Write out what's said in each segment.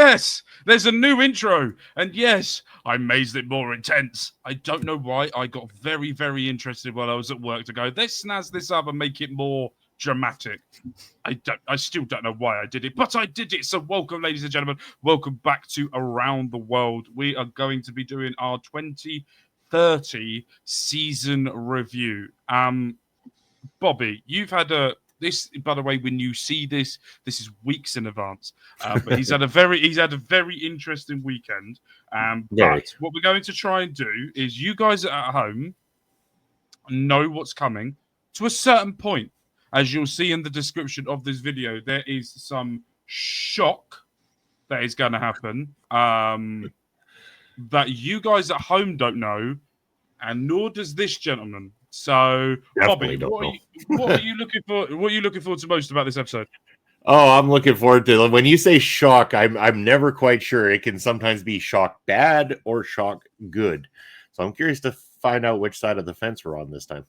Yes, there's a new intro. And yes, I made it more intense. I don't know why. I got very, very interested while I was at work to go, let's snazz this up and make it more dramatic. I still don't know why I did it, but I did it. So welcome, ladies and gentlemen. Welcome back to Around the World. We are going to be doing our 2030 season review. Bobby, you've had this, by the way, when you see this is weeks in advance. But he's had a very interesting weekend. But what we're going to try and do is, you guys at home know what's coming to a certain point. As you'll see in the description of this video, there is some shock that is going to happen that you guys at home don't know, and nor does this gentleman. So, Definitely Bobby, what are you looking for? What are you looking forward to most about this episode? Oh, I'm looking forward to it. When you say shock, I'm never quite sure. It can sometimes be shock bad or shock good. So I'm curious to find out which side of the fence we're on this time.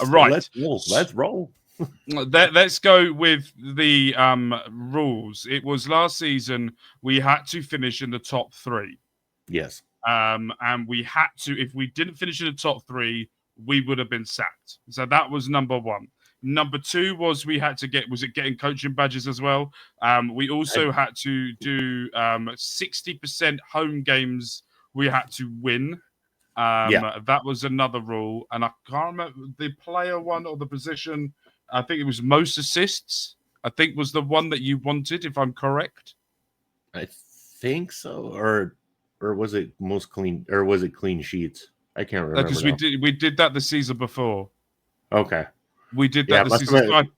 Right, let's roll. Let's go with the rules. It was last season we had to finish in the top 3. Yes. And we had to, if we didn't finish in the top 3, we would have been sacked. So that was number 1. Number 2 was we had to getting coaching badges as well. We also had to do 60% home games we had to win. That was another rule. And I can't remember the player one or the position. I think it was most assists. I think was the one that you wanted, if I'm correct. I think so. Or was it most clean? Or was it clean sheets? I can't remember. Because we did that the season before. Okay. We did that the season.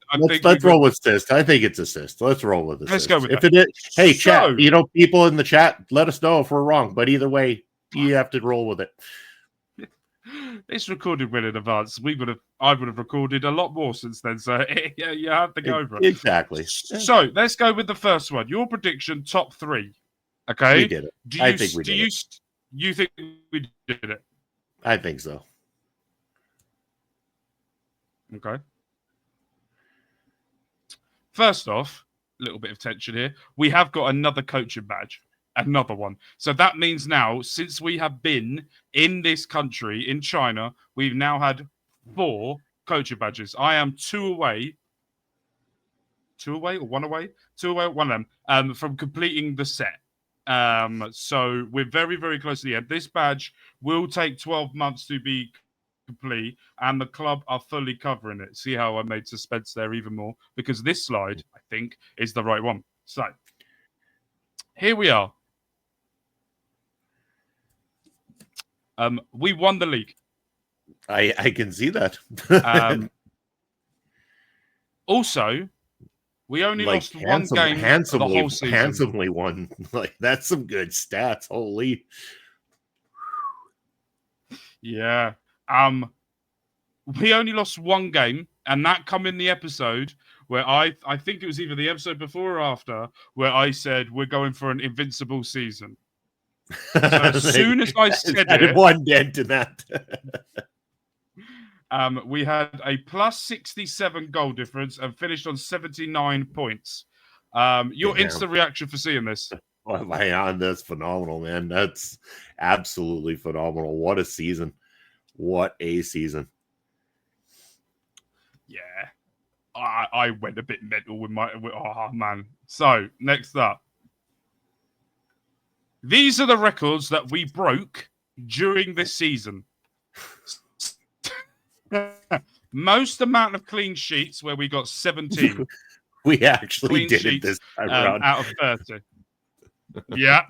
Let's roll with assist. I think it's assist. Let's roll with assist. Let's go with if that. It is, hey, chat. People in the chat, let us know if we're wrong. But either way, you have to roll with it. It's recorded well in advance. I would have recorded a lot more since then. So yeah, you have to go over it. Exactly. So let's go with the first one. Your prediction, top 3. Okay. We did it. I think we did it. You think we did it? I think so. Okay. First off, a little bit of tension here. We have got another coaching badge. Another one. So that means now, since we have been in this country, in China, we've now had 4 coaching badges. I am 2 away. 2 away or 1 away? 2 away, 1 of them, from completing the set. So we're very, very close to the end. This badge will take 12 months to be complete, and the club are fully covering it. See how I made suspense there even more? Because this slide, I think, is the right one. So here we are. We won the league. I can see that. Also, we only lost 1 game the whole season. Handsomely won. That's some good stats. Holy. Yeah. We only lost 1 game, and that come in the episode where I think it was either the episode before or after, where I said we're going for an invincible season. So as soon as I said it, 1 dent to that. We had a plus 67 goal difference and finished on 79 points. Your instant reaction for seeing this? Oh, man, that's phenomenal, man. That's absolutely phenomenal. What a season. What a season. Yeah. I went a bit mental with oh, man. So, next up. These are the records that we broke during this season. Most amount of clean sheets, where we got 17. We actually clean did sheets, it this time around. Out of 30. Yeah.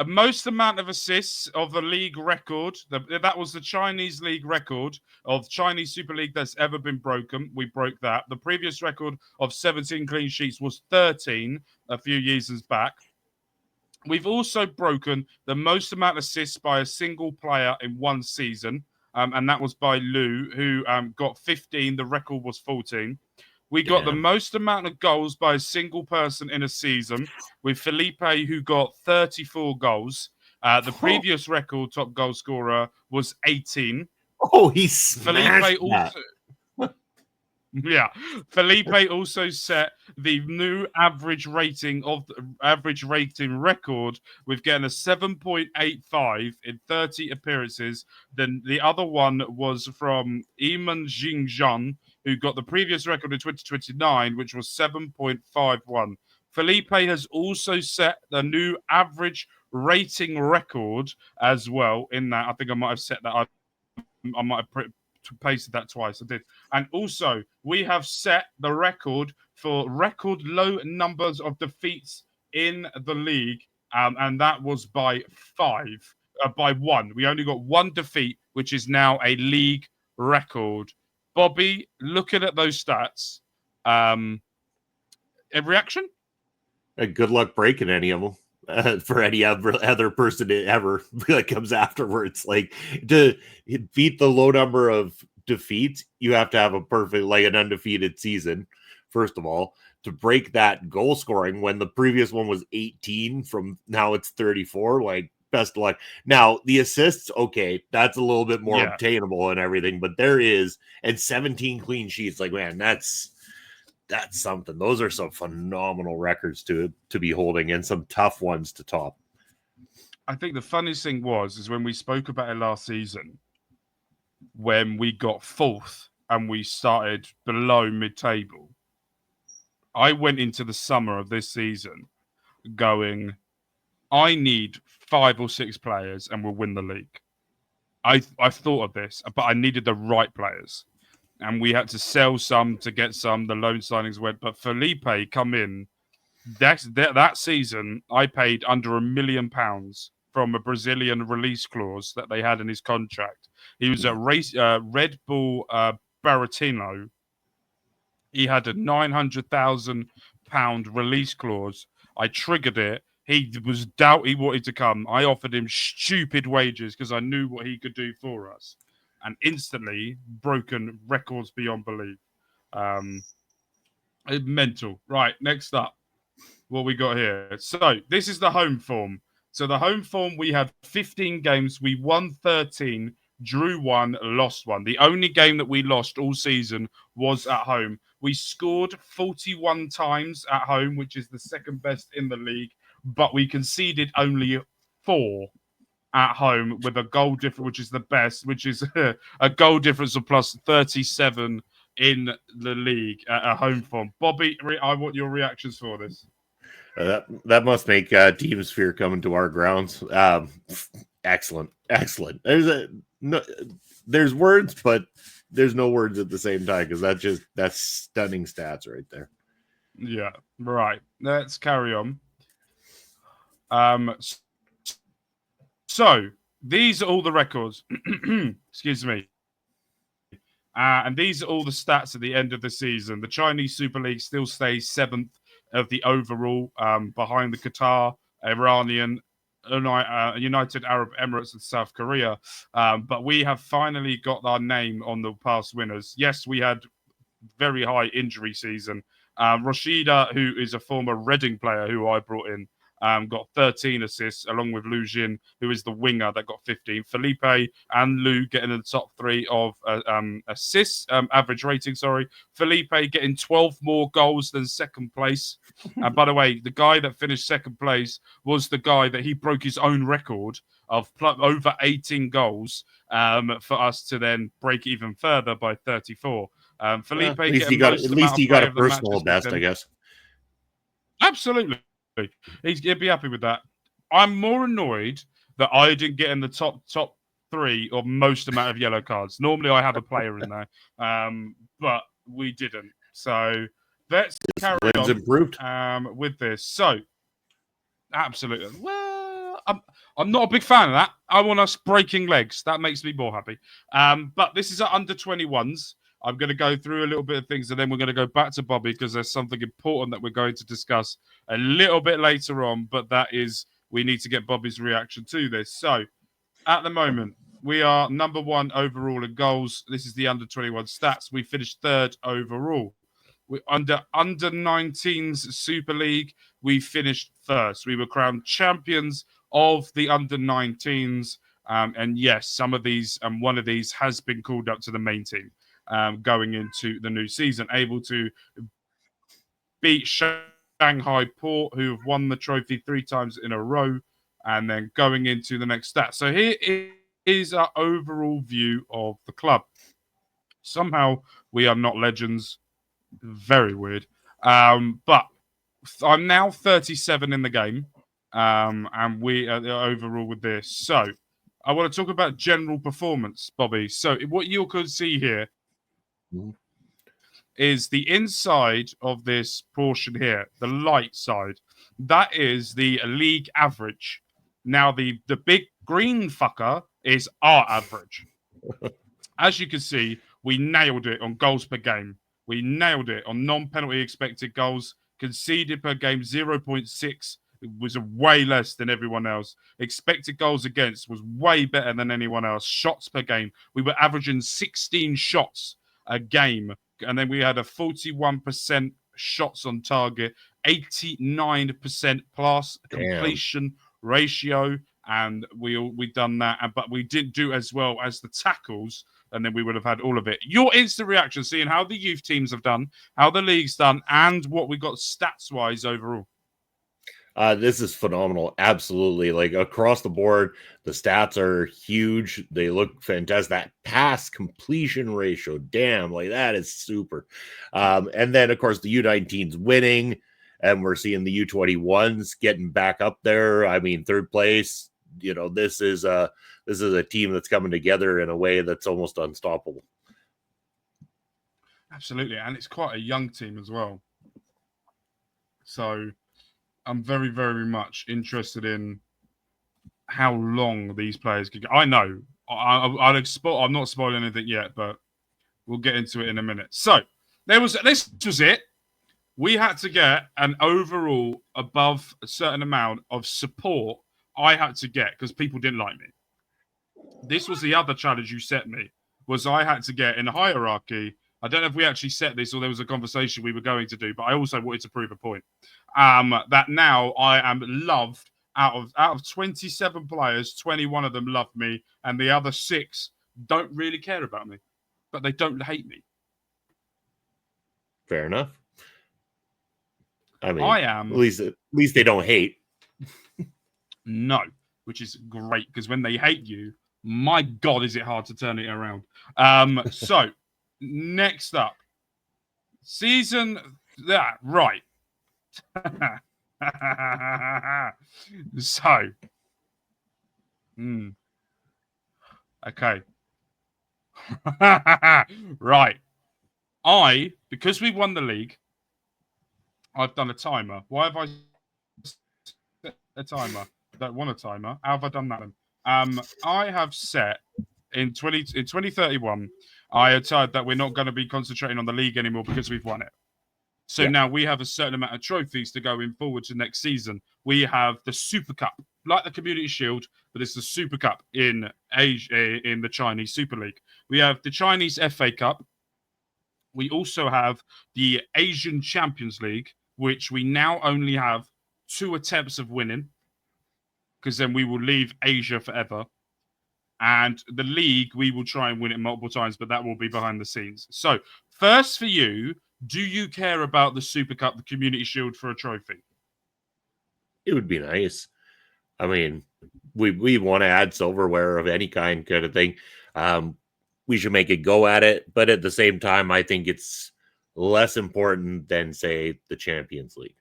Most amount of assists of the league record. That was the Chinese league record of Chinese Super League that's ever been broken. We broke that. The previous record of 17 clean sheets was 13 a few years back. We've also broken the most amount of assists by a single player in 1 season. And that was by Lou, who got 15. The record was 14. We got the most amount of goals by a single person in a season with Felipe, who got 34 goals. The previous record top goal scorer was 18. Oh, he's Felipe also. Yeah, Felipe also set the new average rating record with getting a 7.85 in 30 appearances. Then the other one was from Iman Jingzhan, who got the previous record in 2029, which was 7.51. Felipe has also set the new average rating record as well. In that, I think I might have set that up. I might have pasted that twice. I did. And also, we have set the record for record low numbers of defeats in the league, and that was by by one. We only got one defeat, which is now a league record. Bobby, looking at those stats, a reaction? Good luck breaking any of them. For any other person ever that comes afterwards. Like, to beat the low number of defeats, you have to have a perfect, like an undefeated season, first of all. To break that goal scoring when the previous one was 18, from now it's 34, like, best of luck. Now, the assists, okay, that's a little bit more obtainable and everything, but there is, and 17 clean sheets, like, man, that's something. Those are some phenomenal records to be holding, and some tough ones to top. I think the funniest thing is when we spoke about it last season, when we got fourth and we started below mid-table. I went into the summer of this season going, I need 5 or 6 players and we'll win the league. I thought of this, but I needed the right players. And we had to sell some to get some. The loan signings went, but Felipe come in. That season, I paid under £1 million from a Brazilian release clause that they had in his contract. He was at Red Bull Baratino. He had a £900,000 release clause. I triggered it. He was doubt he wanted to come. I offered him stupid wages because I knew what he could do for us. And instantly broken records beyond belief. Mental. Right, next up, what we got here. So this is the home form. So the home form, we had 15 games. We won 13, drew 1, lost 1. The only game that we lost all season was at home. We scored 41 times at home, which is the second best in the league, but we conceded only 4 at home with a goal difference, which is the best, which is a goal difference of plus 37 in the league at a home form. Bobby, I want your reactions for this. That must make teams fear coming to our grounds. Excellent. There's words, but there's no words at the same time, because that's stunning stats right there. Yeah, right. Let's carry on. So these are all the records. Excuse me. And these are all the stats at the end of the season. The Chinese Super League still stays 7th of the overall, behind the Qatar, Iranian, United Arab Emirates, and South Korea. But we have finally got our name on the past winners. Yes, we had very high injury season. Rashida, who is a former Reading player who I brought in, got 13 assists, along with Lu Jin, who is the winger that got 15. Felipe and Lu getting in the top 3 of assists, average rating, sorry. Felipe getting 12 more goals than second place. And by the way, the guy that finished second place was the guy that he broke his own record of over 18 goals for us to then break even further by 34. Felipe, at least he got a personal best, I guess. Absolutely. He'd be happy with that. I'm more annoyed that I didn't get in the top 3 or most amount of yellow cards. Normally I have a player in there, but we didn't. So let's carry on improved. With this. So absolutely. Well, I'm not a big fan of that. I want us breaking legs. That makes me more happy. But this is our under 21s. I'm going to go through a little bit of things, and then we're going to go back to Bobby, because there's something important that we're going to discuss a little bit later on, but that is, we need to get Bobby's reaction to this. So at the moment, we are number 1 overall in goals. This is the under 21 stats. We finished 3rd overall. We under 19s Super League, we finished 1st. We were crowned champions of the under 19s. And yes, some of these, and one of these has been called up to the main team. going into the new season, able to beat Shanghai Port, who have won the trophy 3 times in a row, and then going into the next stat. So here is our overall view of the club. Somehow we are not legends. Very weird. But I'm now 37 in the game, and we are overall with this. So I want to talk about general performance, Bobby. So what you could see here is the inside of this portion here, the light side. That is the league average. Now, the big green fucker is our average. As you can see, we nailed it on goals per game. We nailed it on non-penalty expected goals. Conceded per game, 0.6. It was way less than everyone else. Expected goals against was way better than anyone else. Shots per game. We were averaging 16 shots a game. And then we had a 41% shots on target, 89% plus completion ratio. And we done that. But we didn't do as well as the tackles. And then we would have had all of it. Your instant reaction, seeing how the youth teams have done, how the league's done, and what we got stats-wise overall. This is phenomenal. Absolutely. Like across the board, the stats are huge. They look fantastic. That pass completion ratio, damn, like that is super. And then, of course, the U19's winning, and we're seeing the U21s getting back up there. I mean, third place. You know, this is a team that's coming together in a way that's almost unstoppable. Absolutely, and it's quite a young team as well. So I'm very, very much interested in how long these players could go. I know I'm not spoiling anything yet, but we'll get into it in a minute. So this was it. We had to get an overall above a certain amount of support. I had to get because people didn't like me. This was the other challenge you set me, was I had to get in a hierarchy. I don't know if we actually set this or there was a conversation we were going to do, but I also wanted to prove a point. That now I am loved out of 27 players, 21 of them love me, and the other 6 don't really care about me, but they don't hate me. Fair enough. I mean, I am at least they don't hate. No, which is great because when they hate you, my God, is it hard to turn it around. So next up, season that right. So, okay, right. Because we won the league, I've done a timer. Why have I set a timer? I don't want a timer. How have I done that then? I have set in 2031, I had said that we're not going to be concentrating on the league anymore because we've won it. So now we have a certain amount of trophies to go in forward to next season. We have the Super Cup, like the Community Shield, but it's the Super Cup in Asia, in the Chinese Super League. We have the Chinese FA Cup. We also have the Asian Champions League, which we now only have 2 attempts of winning, because then we will leave Asia forever. And the league, we will try and win it multiple times, but that will be behind the scenes. So, first for you, do you care about the Super Cup, the Community Shield, for a trophy? It would be nice. I mean, we want to add silverware of any kind of thing. We should make a go at it, but at the same time, I think it's less important than, say, the Champions League.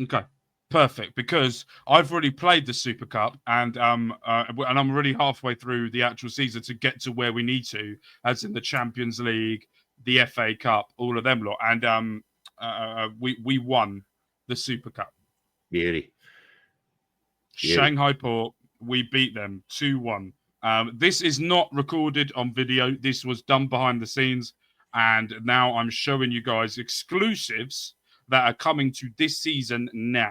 Okay. Perfect, because I've already played the Super Cup, and I'm already halfway through the actual season to get to where we need to, as in the Champions League, the FA Cup, all of them lot, and we won the Super Cup. Beauty. Shanghai Port, we beat them 2-1. This is not recorded on video. This was done behind the scenes, and now I'm showing you guys exclusives that are coming to this season now.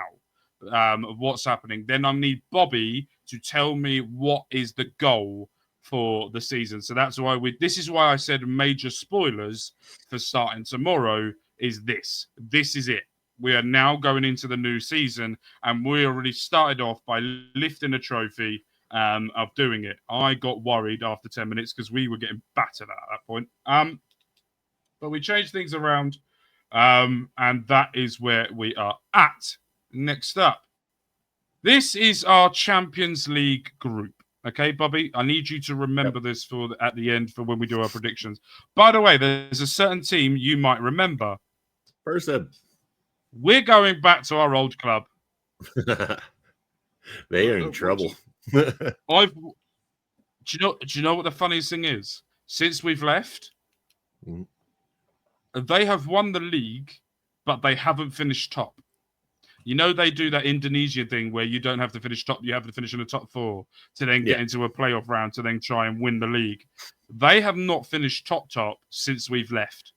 Of what's happening. Then I need Bobby to tell me what is the goal for the season. So that's why this is why I said major spoilers for starting tomorrow is this. This is it. We are now going into the new season, and we already started off by lifting a trophy of doing it. I got worried after 10 minutes because we were getting battered at that point. but we changed things around, and that is where we are at. Next up, this is our Champions League group. Okay, Bobby, I need you to remember this for at the end for when we do our predictions. By the way, there's a certain team you might remember. Person. We're going back to our old club. They are in trouble. Do you know what the funniest thing is? Since we've left, they have won the league, but they haven't finished top. You know, they do that Indonesia thing where you don't have to finish top, you have to finish in the top 4 to then get into a playoff round to then try and win the league. They have not finished top since we've left.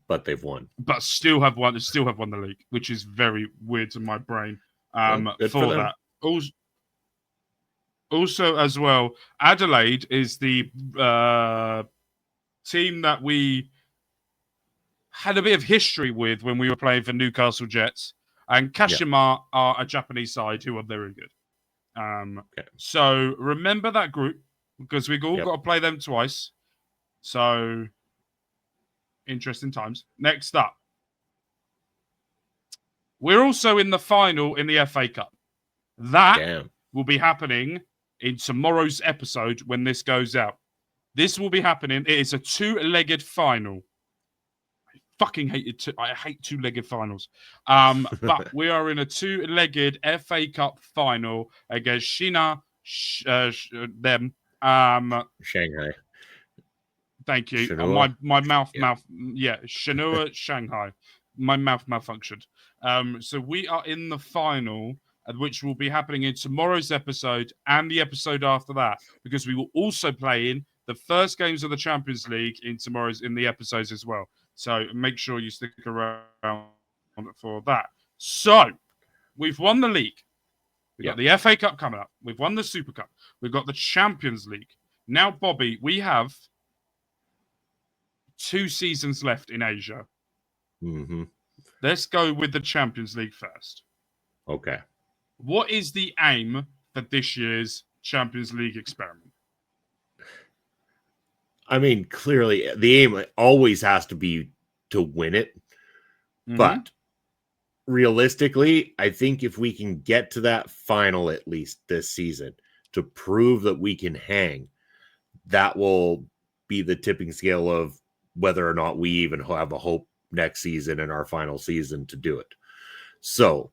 But they've won. But still have won the league, which is very weird to my brain. For that. Also, as well, Adelaide is the team that we had a bit of history with when we were playing for Newcastle Jets, and Kashima are a Japanese side who are very good. So remember that group because we've all got to play them twice. So interesting times. Next up, we're also in the final in the FA Cup. That will be happening in tomorrow's episode when this goes out. This will be happening. It is a 2-legged final. I hate 2-legged finals. But we are in a 2-legged FA Cup final against Shanghai. Thank you. My mouth. Yeah, Shanghai, Shanghai. My mouth malfunctioned. So we are in the final, which will be happening in tomorrow's episode and the episode after that, because we will also play in the first games of the Champions League in the episodes as well. So make sure you stick around for that. So we've won the league. We've got the FA Cup coming up. We've won the Super Cup. We've got the Champions League. Now, Bobby, we have 2 seasons left in Asia. Mm-hmm. Let's go with the Champions League first. Okay. What is the aim for this year's Champions League experiment? I mean, clearly, the aim always has to be to win it. Mm-hmm. But realistically, I think if we can get to that final at least this season to prove that we can hang, that will be the tipping scale of whether or not we even have a hope next season in our final season to do it. So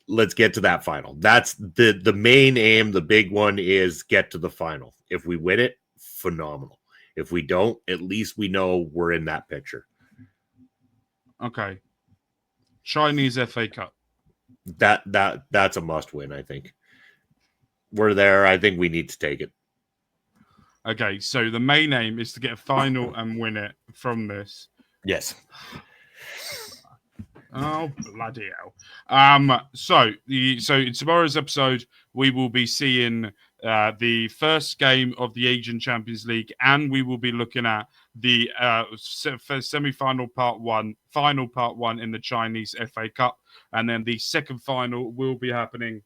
let's get to that final. That's the main aim. The big one is get to the final. If we win it, phenomenal. If we don't, at least we know we're in that picture. Okay. Chinese FA Cup. That's a must win, I think. We're there. I think we need to take it. Okay, so the main aim is to get a final and win it from this. Yes. Oh, bloody hell. So in tomorrow's episode, we will be seeing the first game of the Asian Champions League, and we will be looking at the semi-final final part one in the Chinese FA Cup, and then the second final will be happening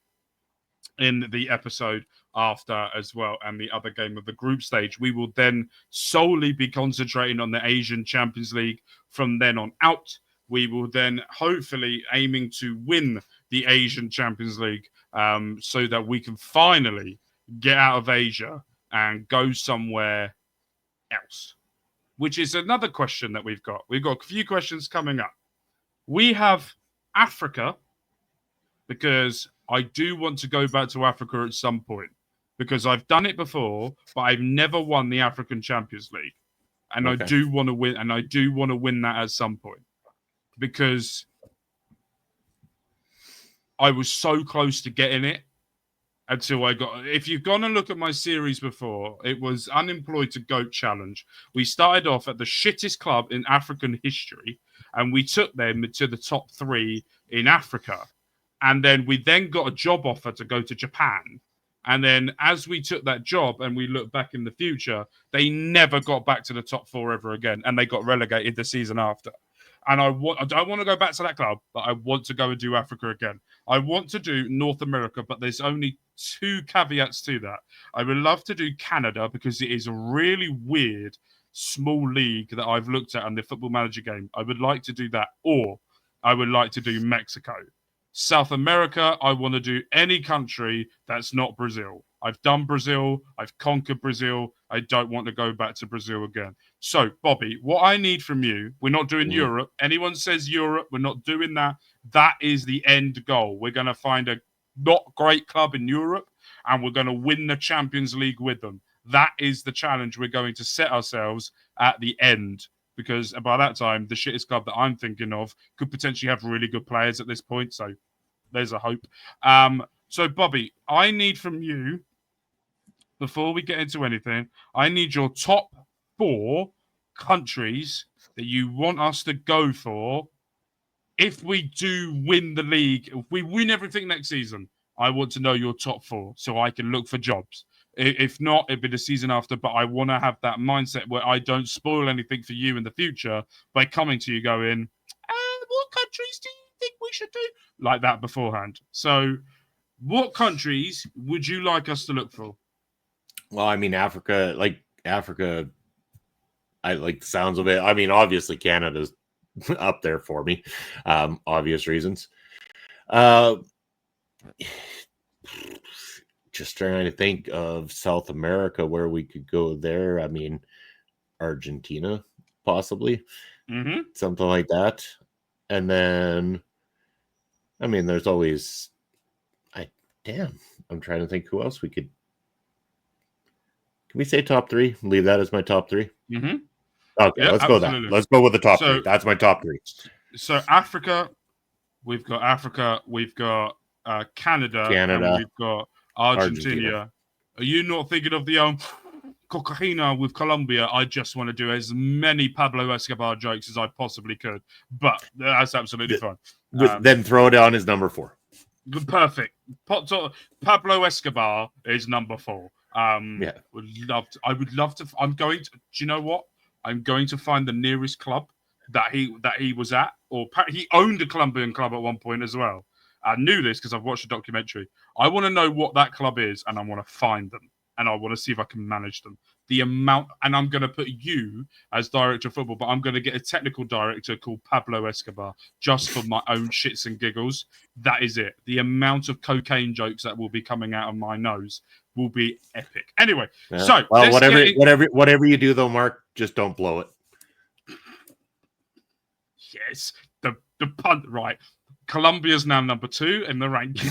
in the episode after as well, and the other game of the group stage. We will then solely be concentrating on the Asian Champions League from then on out. We will then hopefully aiming to win the Asian Champions League so that we can finally get out of Asia and go somewhere else, which is another question that we've got. We've got a few questions coming up. We have Africa, because I do want to go back to Africa at some point, because I've done it before, but I've never won the African Champions League. And I do want to win, and I do want to win that at some point, because I was so close to getting it until I got... If you've gone and looked at my series before, it was Unemployed to Goat Challenge. We started off at the shittest club in African history, and we took them to the top 3 in Africa. And then we then got a job offer to go to Japan. And then as we took that job and we look back in the future, they never got back to the top 4 ever again. And they got relegated the season after. And I don't want to go back to that club, but I want to go and do Africa again. I want to do North America, but there's only 2 caveats to that. I would love to do Canada because it is really weird small league that I've looked at on the Football Manager game. I would like to do that, or I would like to do Mexico. South America, I want to do any country that's not Brazil. I've done Brazil. I've conquered Brazil. I don't want to go back to Brazil again. So, Bobby, what I need from you, we're not doing Europe. Anyone says Europe, we're not doing that. That is the end goal. We're going to find a not great club in Europe, and we're going to win the Champions League with them. That is the challenge we're going to set ourselves at the end. Because by that time, the shittest club that I'm thinking of could potentially have really good players at this point. So there's a hope. So, Bobby, I need from you, before we get into anything, I need your top 4 countries that you want us to go for if we do win the league. If we win everything next season, I want to know your top 4 so I can look for jobs. If not, it'd be the season after, but I want to have that mindset where I don't spoil anything for you in the future by coming to you going, what countries do you think we should do? Like that beforehand. So what countries would you like us to look for? Well, I mean, Africa, I like the sounds of it. I mean, obviously Canada's up there for me, obvious reasons. Just trying to think of South America where we could go there. I mean, Argentina, possibly. Something like that. And then, I mean, there's always, I'm trying to think who else we could. Can we say top 3? Leave that as my top 3? Okay, yeah, let's go that. Let's go with the top 3. That's my top 3. So Africa, we've got Canada, and we've got Argentina. Are you not thinking of the cocaína with Colombia? I just want to do as many Pablo Escobar jokes as I possibly could, but that's absolutely fine. Then throw it on as number 4. Perfect. Pablo Escobar is number 4. I would love to. I'm going to. Do you know what? I'm going to find the nearest club that he was at, or he owned a Colombian club at one point as well. I knew this because I've watched a documentary. I want to know what that club is, and I want to find them, and I want to see if I can manage them. The amount, and I'm going to put you as director of football, but I'm going to get a technical director called Pablo Escobar just for my own shits and giggles. That is it. The amount of cocaine jokes that will be coming out of my nose will be epic. Anyway, so whatever you do though, Mark, just don't blow it. Yes, the punt right. Colombia's now number 2 in the ranking.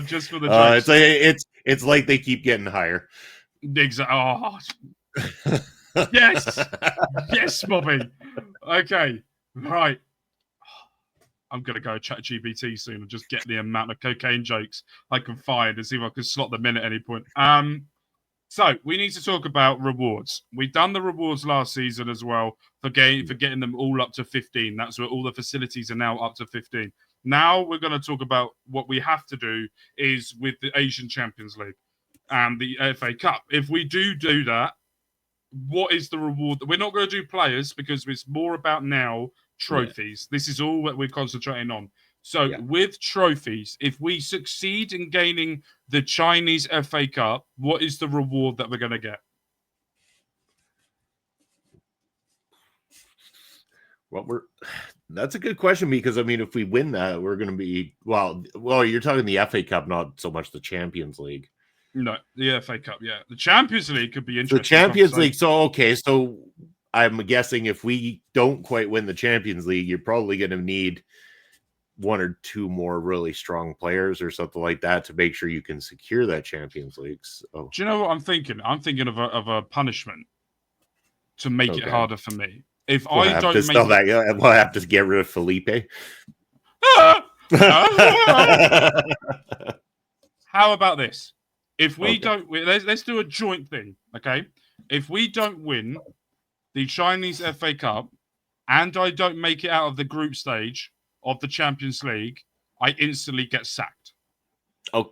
Just for the jokes. It's like they keep getting higher. Exactly. Oh. Yes, Bobby. Okay, right. I'm gonna go chat GPT soon and just get the amount of cocaine jokes I can find and see if I can slot them in at any point. So we need to talk about rewards. We've done the rewards last season as well for getting them all up to 15. That's where all the facilities are now up to 15. Now we're going to talk about what we have to do is with the Asian Champions League and the FA Cup. If we do that, what is the reward? We're not going to do players because it's more about now trophies. This is all that we're concentrating on. So with trophies, if we succeed in gaining the Chinese FA Cup, what is the reward that we're going to get? That's a good question because I mean, if we win that, we're going to be well. You're talking the FA Cup, not so much the Champions League. No, the FA Cup, yeah. The Champions League could be interesting. The Champions League. So I'm guessing if we don't quite win the Champions League, you're probably going to need 1 or 2 more really strong players or something like that to make sure you can secure that Champions League. So. Do you know what I'm thinking? I'm thinking of a punishment to make it harder for me. If we'll have to get rid of Felipe. How about this? If we don't, let's do a joint thing, okay? If we don't win the Chinese FA Cup and I don't make it out of the group stage of the Champions League, I instantly get sacked. Oh,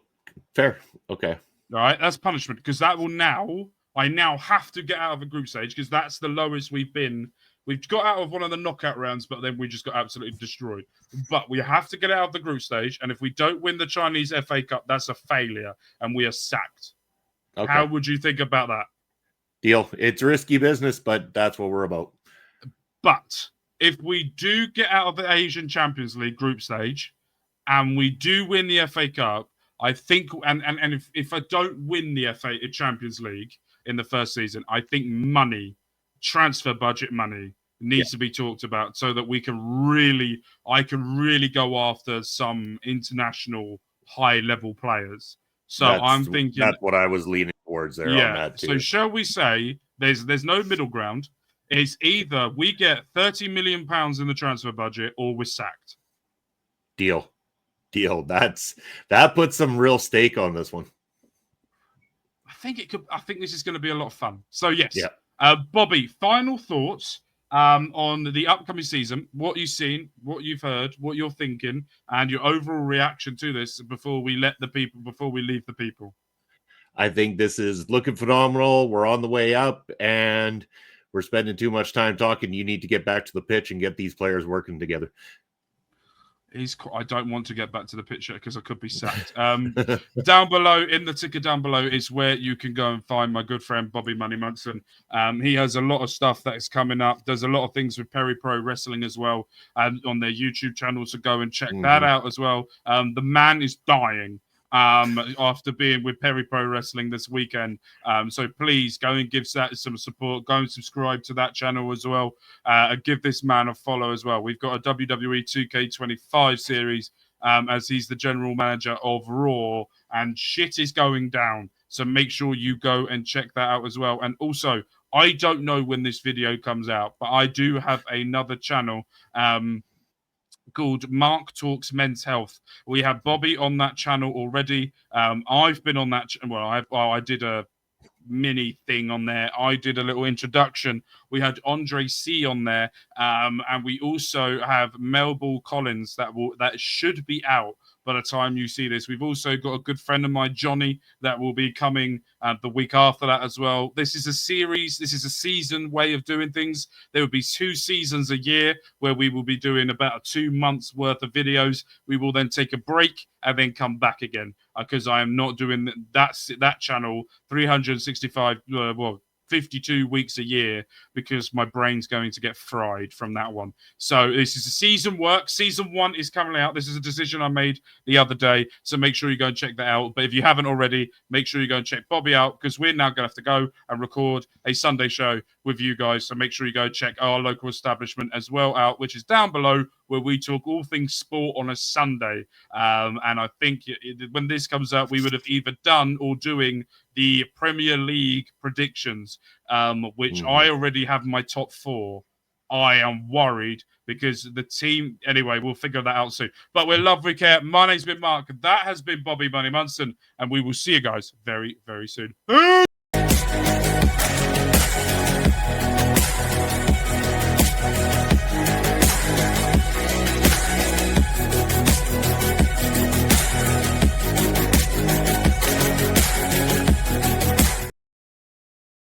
fair. Okay. All right, that's punishment because I now have to get out of the group stage because that's the lowest we've been. We've got out of one of the knockout rounds, but then we just got absolutely destroyed. But we have to get out of the group stage, and if we don't win the Chinese FA Cup, that's a failure, and we are sacked. Okay. How would you think about that? Deal. It's risky business, but that's what we're about. But if we do get out of the Asian Champions League group stage and we do win the FA Cup, I think, and if I don't win the FA Champions League in the first season, I think transfer budget money needs to be talked about so that I can really go after some international high level players. So I'm thinking that's what I was leaning towards there on that too. So shall we say there's no middle ground? It's either we get £30 million in the transfer budget or we're sacked. Deal. That puts some real stake on this one. I think this is going to be a lot of fun. So yes. Yeah. Bobby, final thoughts on the upcoming season, what you've seen, what you've heard, what you're thinking, and your overall reaction to this before we leave the people. I think this is looking phenomenal. We're on the way up, and we're spending too much time talking. You need to get back to the pitch and get these players working together. I don't want to get back to the picture because I could be sacked. Down below, in the ticker down below, is where you can go and find my good friend Bobby Money Munson. He has a lot of stuff that is coming up. There's a lot of things with Perry Pro Wrestling as well on their YouTube channel, so go and check that out as well. The man is dying after being with Perry Pro Wrestling this weekend. So please go and give that some support. Go and subscribe to that channel as well. And give this man a follow as well. We've got a WWE 2K25 series as he's the general manager of Raw, and shit is going down. So make sure you go and check that out as well. And also, I don't know when this video comes out, but I do have another channel called Mark Talks Men's Health. We have Bobby on that channel already. I've been on that. I did a mini thing on there. I did a little introduction. We had Andre C on there, and we also have Melville Collins that should be out by the time you see this. We've also got a good friend of mine, Johnny, that will be coming the week after that as well. This is a series. This is a season way of doing things. There will be 2 seasons a year where we will be doing about 2 months worth of videos. We will then take a break and then come back again because I am not doing that channel 365 52 weeks a year because my brain's going to get fried from that one. So this is a season work. Season 1 is currently out. This is a decision I made the other day. So make sure you go and check that out. But if you haven't already, make sure you go and check Bobby out because we're now going to have to go and record a Sunday show with you guys. So make sure you go check our local establishment as well out, which is down below, where we talk all things sport on a Sunday. And I think when this comes out, we would have either done or doing the Premier League predictions, which I already have my top 4. I am worried because the team... Anyway, we'll figure that out soon. But we're Love, We Care. My name's been Mark. That has been Bobby Money Munson. And we will see you guys very, very soon.